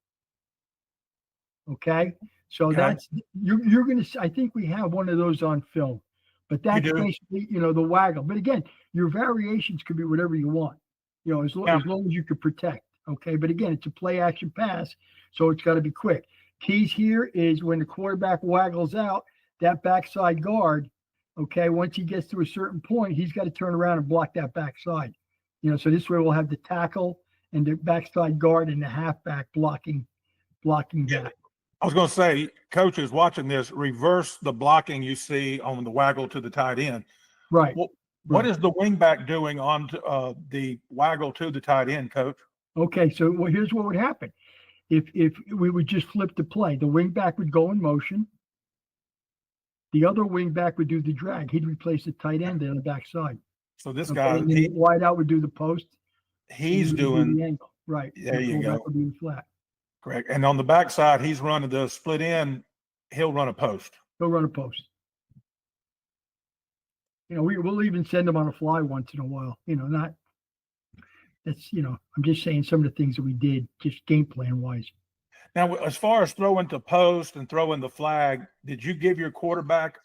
Okay. So that's, you're going to, I think we have one of those on film, but that's basically, the waggle. But again, your variations could be whatever you want, as long as you could protect. Okay. But again, it's a play action pass. So it's got to be quick. Keys here is when the quarterback waggles out, that backside guard, okay, once he gets to a certain point, he's got to turn around and block that backside. So this way we'll have the tackle and the backside guard and the halfback blocking back.
I was going to say, coaches watching this, reverse the blocking you see on the waggle to the tight end.
Right.
What is the wingback doing on the waggle to the tight end, Coach?
Okay, so here's what would happen. If we would just flip the play, the wingback would go in motion. The other wingback would do the drag. He'd replace the tight end on the backside.
So this guy,
the wide out would do the post.
He's doing
the angle. Right.
There you go.
Would be the flat.
Correct. And on the backside, he's running the split end. He'll run a post.
He'll run a post. We'll even send him on a fly once in a while. I'm just saying some of the things that we did just game plan wise.
Now, as far as throwing to post and throwing the flag, did you give your quarterback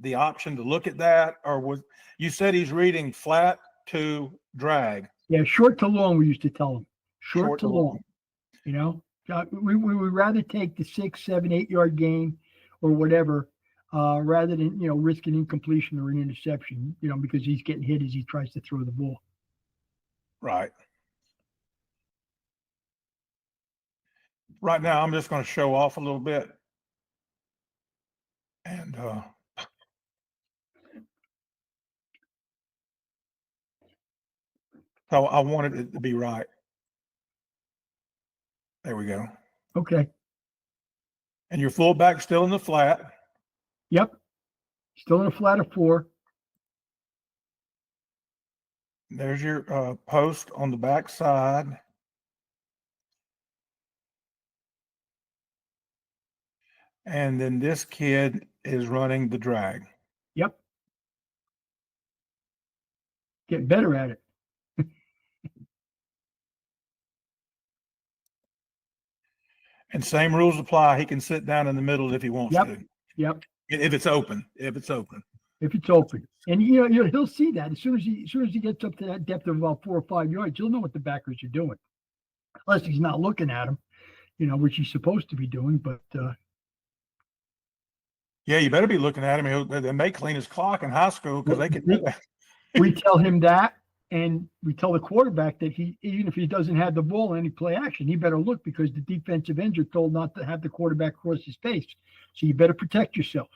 the option to look at that? Or you said he's reading flat to drag?
Yeah, short to long, we used to tell him. Short to long. We would rather take the 6, 7, 8 yard gain or whatever, rather than, risk an incompletion or an interception, because he's getting hit as he tries to throw the ball.
Right. Right now, I'm just going to show off a little bit. And so I wanted it to be right. There we go.
Okay.
And your fullback still in the flat.
Yep. Still in a flat of 4.
There's your post on the back side. And then this kid is running the drag.
Yep. Getting better at it.
And same rules apply. He can sit down in the middle if he wants to.
Yep.
If it's open.
If it's open. And he'll see that as soon as he gets up to that depth of about 4 or 5 yards, he'll know what the backers are doing. Unless he's not looking at him, which he's supposed to be doing, but
yeah, you better be looking at him. They may clean his clock in high school because they can do that.
We tell him that, and we tell the quarterback that even if he doesn't have the ball in any play action, he better look because the defensive ends are told not to have the quarterback cross his face. So you better protect yourself.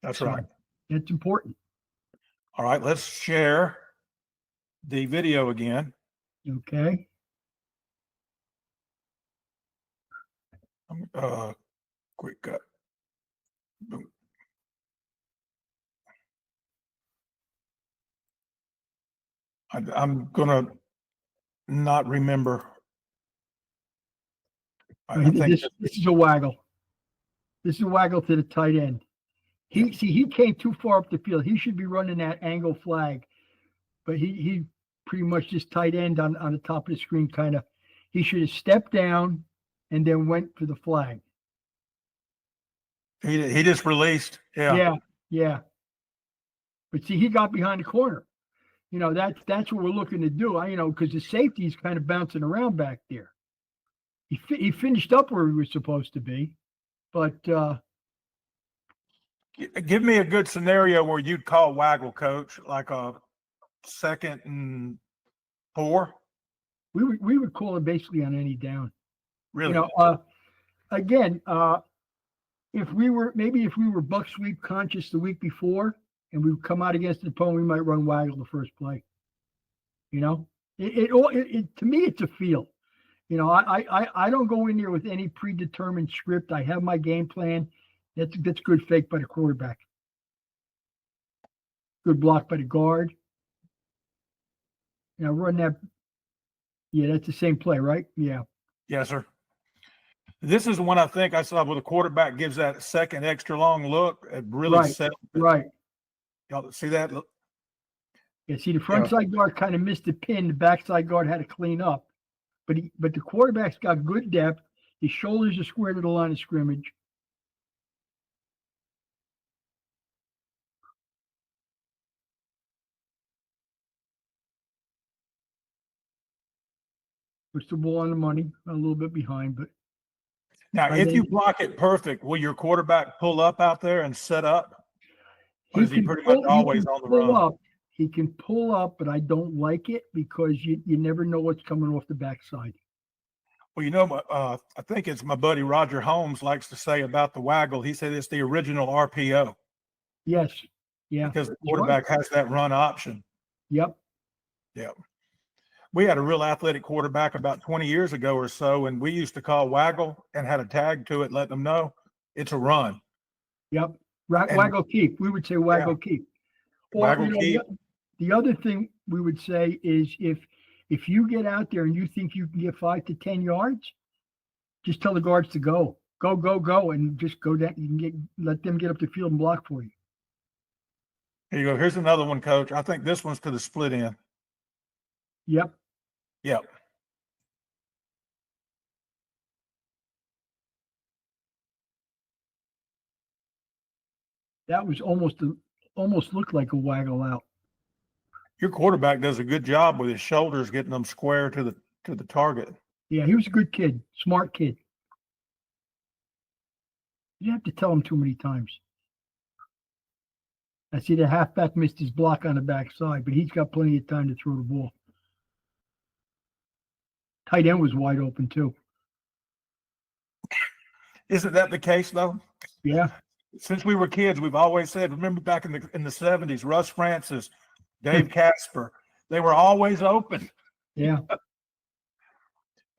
That's right.
That's important.
All right, let's share the video again.
Okay.
Quick cut. Boom. I'm gonna not remember.
This is a waggle. This is a waggle to the tight end. He came too far up the field. He should be running that angle flag, but he pretty much just tight end on the top of the screen kind of. He should have stepped down and then went for the flag.
He just released.
Yeah. But see, he got behind the corner. That's what we're looking to do. Because the safety is kind of bouncing around back there. He finished up where he was supposed to be, but
give me a good scenario where you'd call waggle, Coach, like a 2nd and 4.
We would call it basically on any down.
Really?
Again, if we were buck sweep conscious the week before and we would come out against the opponent, we might run waggle the first play. To me, it's a feel. I don't go in there with any predetermined script. I have my game plan. That's good fake by the quarterback. Good block by the guard. Run that. Yeah, that's the same play, right? Yeah.
Yes, sir. This is one I think I saw where the quarterback gives that second extra long look. It really set.
Right.
Y'all see that? Look.
Yeah, see, the front side guard kind of missed the pin. The backside guard had to clean up. But the quarterback's got good depth. His shoulders are square to the line of scrimmage. Puts the ball on the money, a little bit behind, but
now if you block it perfect, will your quarterback pull up out there and set up? Or is he pretty much always on the run?
He can pull up, but I don't like it because you never know what's coming off the backside.
Well, I think it's my buddy Roger Holmes likes to say about the waggle. He said it's the original RPO.
Yes. Yeah.
Because the quarterback has that run option.
Yep.
Yeah. We had a real athletic quarterback about 20 years ago or so, and we used to call waggle and had a tag to it, letting them know it's a run.
Yep. Waggle keep. We would say waggle keep. Or,
waggle keep.
The other thing we would say is if you get out there and you think you can get 5 to 10 yards, just tell the guards to go, and just go down. You can let them get up the field and block for you.
Here you go. Here's another one, Coach. I think this one's to the split end.
Yep.
Yep.
That was almost looked like a waggle out.
Your quarterback does a good job with his shoulders getting them square to the target.
Yeah, he was a good kid, smart kid. You have to tell him too many times. I see the halfback missed his block on the backside, but he's got plenty of time to throw the ball. Tight end was wide open too.
Isn't that the case though?
Yeah.
Since we were kids, we've always said, remember back in the 70s, Russ Francis, Dave Casper, they were always open.
Yeah.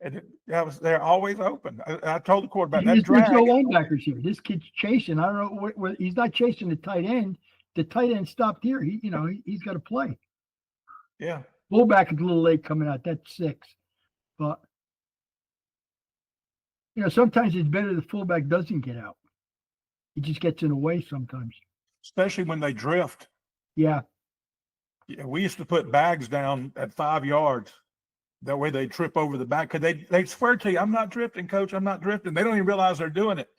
And they're always open. I told the quarterback
there's no linebackers here. This kid's chasing. I don't know what he's not chasing the tight end. The tight end stopped here. He's got to play.
Yeah.
Fullback is a little late coming out. That's 6. But sometimes it's better the fullback doesn't get out. He just gets in the way sometimes.
Especially when they drift.
Yeah.
Yeah, we used to put bags down at 5 yards. That way they trip over the back. Because they swear to you, I'm not drifting, Coach. I'm not drifting. They don't even realize they're doing it.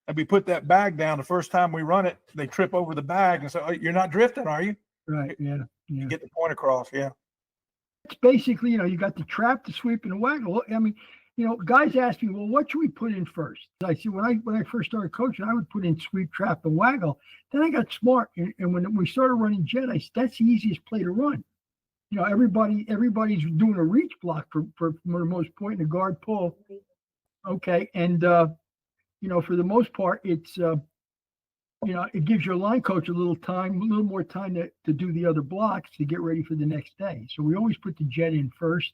And we put that bag down the first time we run it, they trip over the bag and say, oh, you're not drifting, are you?
Right, yeah.
You get the point across, yeah.
It's basically, you got the trap, the sweep, and the waggle. I mean, guys ask me, well, what should we put in first? I see when I first started coaching, I would put in sweep, trap, and waggle. Then I got smart, and when we started running jet, that's the easiest play to run. Everybody's doing a reach block for the most part, and a guard pull. Okay, and for the most part, it's it gives your line coach a little more time to do the other blocks to get ready for the next day. So we always put the jet in first.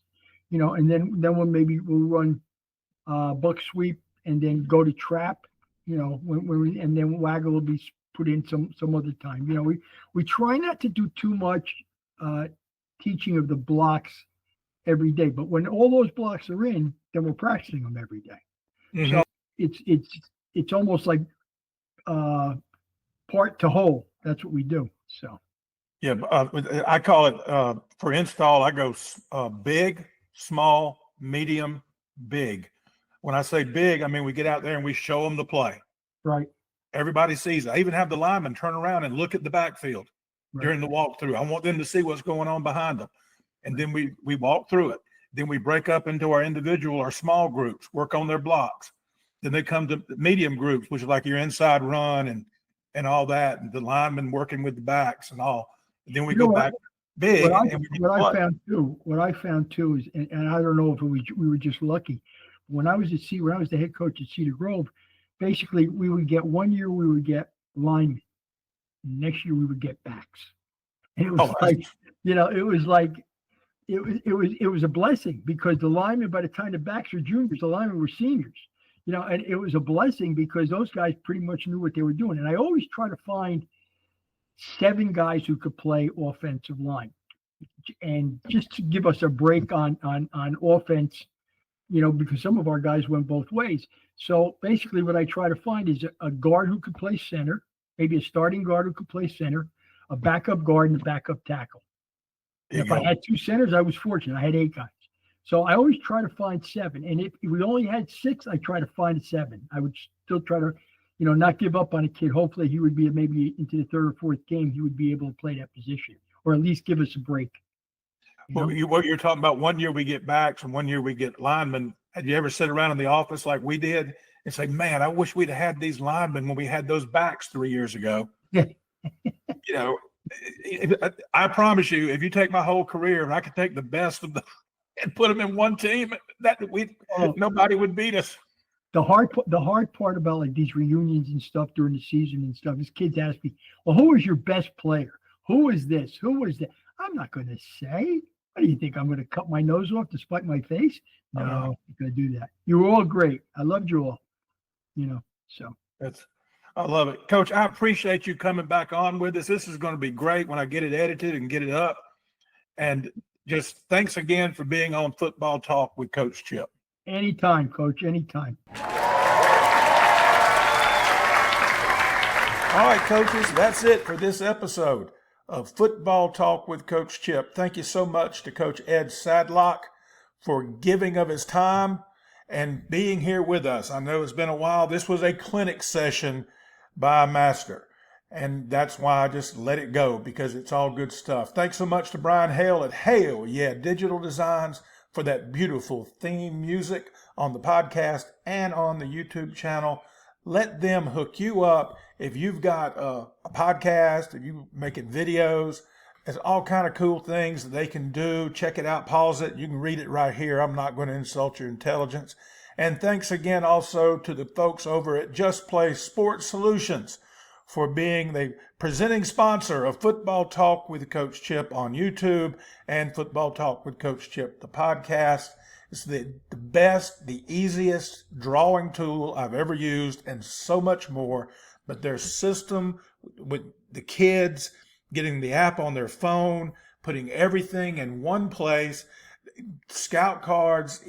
And then we'll run buck sweep and then go to trap, and then waggle will be put in some other time. We try not to do too much teaching of the blocks every day, but when all those blocks are in, then we're practicing them every day. Mm-hmm. So it's almost like part to whole. That's what we do. So
yeah, I call it for install. I go big, small, medium, big. When I say big, I mean we get out there and we show them the play.
Right.
Everybody sees it. I even have the linemen turn around and look at the backfield during the walkthrough. I want them to see what's going on behind them. And then we walk through it. Then we break up into our individual or small groups, work on their blocks. Then they come to medium groups, which is like your inside run and all that, and the linemen working with the backs and all. And then we go back big.
What I found too is, and I don't know if we were just lucky. When I was the head coach at Cedar Grove, basically we would get 1 year we would get linemen. Next year we would get backs. And it was it was like it was a blessing because the linemen, by the time the backs were juniors, the linemen were seniors. And it was a blessing because those guys pretty much knew what they were doing. And I always try to find 7 guys who could play offensive line, and just to give us a break on offense, because some of our guys went both ways. So basically, what I try to find is a guard who could play center, maybe a starting guard who could play center, a backup guard, and a backup tackle. If I had 2 centers, I was fortunate. I had 8 guys. So I always try to find 7. And if we only had 6, I try to find 7. I would still try to, not give up on a kid. Hopefully he would be maybe into the 3rd or 4th game, he would be able to play that position or at least give us a break.
Well, what you're talking about, one year we get backs and one year we get linemen. Had you ever sit around in the office like we did and say, man, I wish we'd have had these linemen when we had those backs 3 years ago? Yeah. I promise you, if you take my whole career and I could take the best of them and put them in one team, nobody would beat us.
The hard part about like these reunions and stuff during the season and stuff is kids ask me, well, who was your best player? Who is this? Who was that? I'm not going to say. What do you think? I'm going to cut my nose off to spite my face? No, I'm not going to do that. You were all great. I loved you all. So
I love it. Coach, I appreciate you coming back on with us. This is going to be great when I get it edited and get it up. And just thanks again for being on Football Talk with Coach Chip.
Anytime, Coach, anytime.
All right, coaches, that's it for this episode of Football Talk with Coach Chip. Thank you so much to Coach Ed Sadloch for giving of his time and being here with us. I know it's been a while. This was a clinic session by a master, and that's why I just let it go because it's all good stuff. Thanks so much to Brian Hale at Hale Digital Designs for that beautiful theme music on the podcast and on the YouTube channel. Let them hook you up. If you've got a podcast, if you're making videos, there's all kind of cool things that they can do. Check it out, pause it. You can read it right here. I'm not going to insult your intelligence. And thanks again also to the folks over at Just Play Sports Solutions for being the presenting sponsor of Football Talk with Coach Chip on YouTube and Football Talk with Coach Chip, the podcast. It's the best, the easiest drawing tool I've ever used and so much more. But their system with the kids getting the app on their phone, putting everything in one place, scout cards,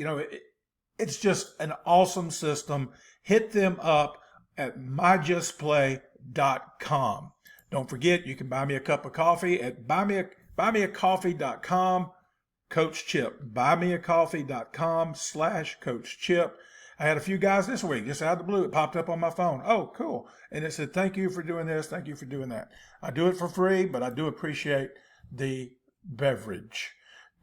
it's just an awesome system. Hit them up at myjustplay.com. Don't forget, you can buy me a cup of coffee at buymeacoffee.com, Coach Chip, buymeacoffee.com/Coach Chip. I had a few guys this week, just out of the blue, it popped up on my phone. Oh, cool. And it said, thank you for doing this. Thank you for doing that. I do it for free, but I do appreciate the beverage.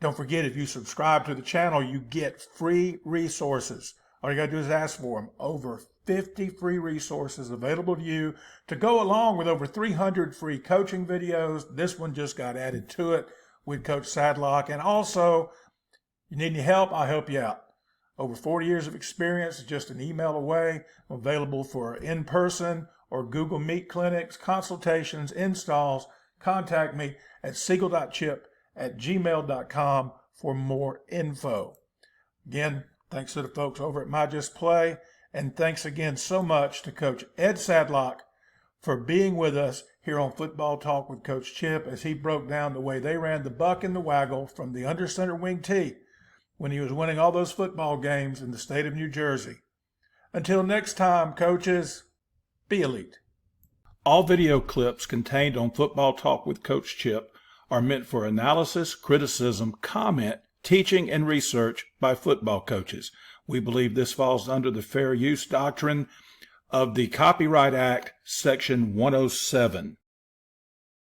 Don't forget, if you subscribe to the channel, you get free resources. All you got to do is ask for them. Over 50 free resources available to you to go along with over 300 free coaching videos. This one just got added to it with Coach Sadloch. And also, you need any help, I'll help you out. Over 40 years of experience, just an email away. I'm available for in-person or Google Meet clinics, consultations, installs. Contact me at seagle.chip@gmail.com for more info. Again, thanks to the folks over at My Just Play, and thanks again so much to Coach Ed Sadloch for being with us here on Football Talk with Coach Chip as he broke down the way they ran the Buck and the Waggle from the under center wing tee when he was winning all those football games in the state of New Jersey. Until next time, coaches, be elite. All video clips contained on Football Talk with Coach Chip are meant for analysis, criticism, comment, teaching, and research by football coaches. We believe this falls under the fair use doctrine of the Copyright Act, Section 107.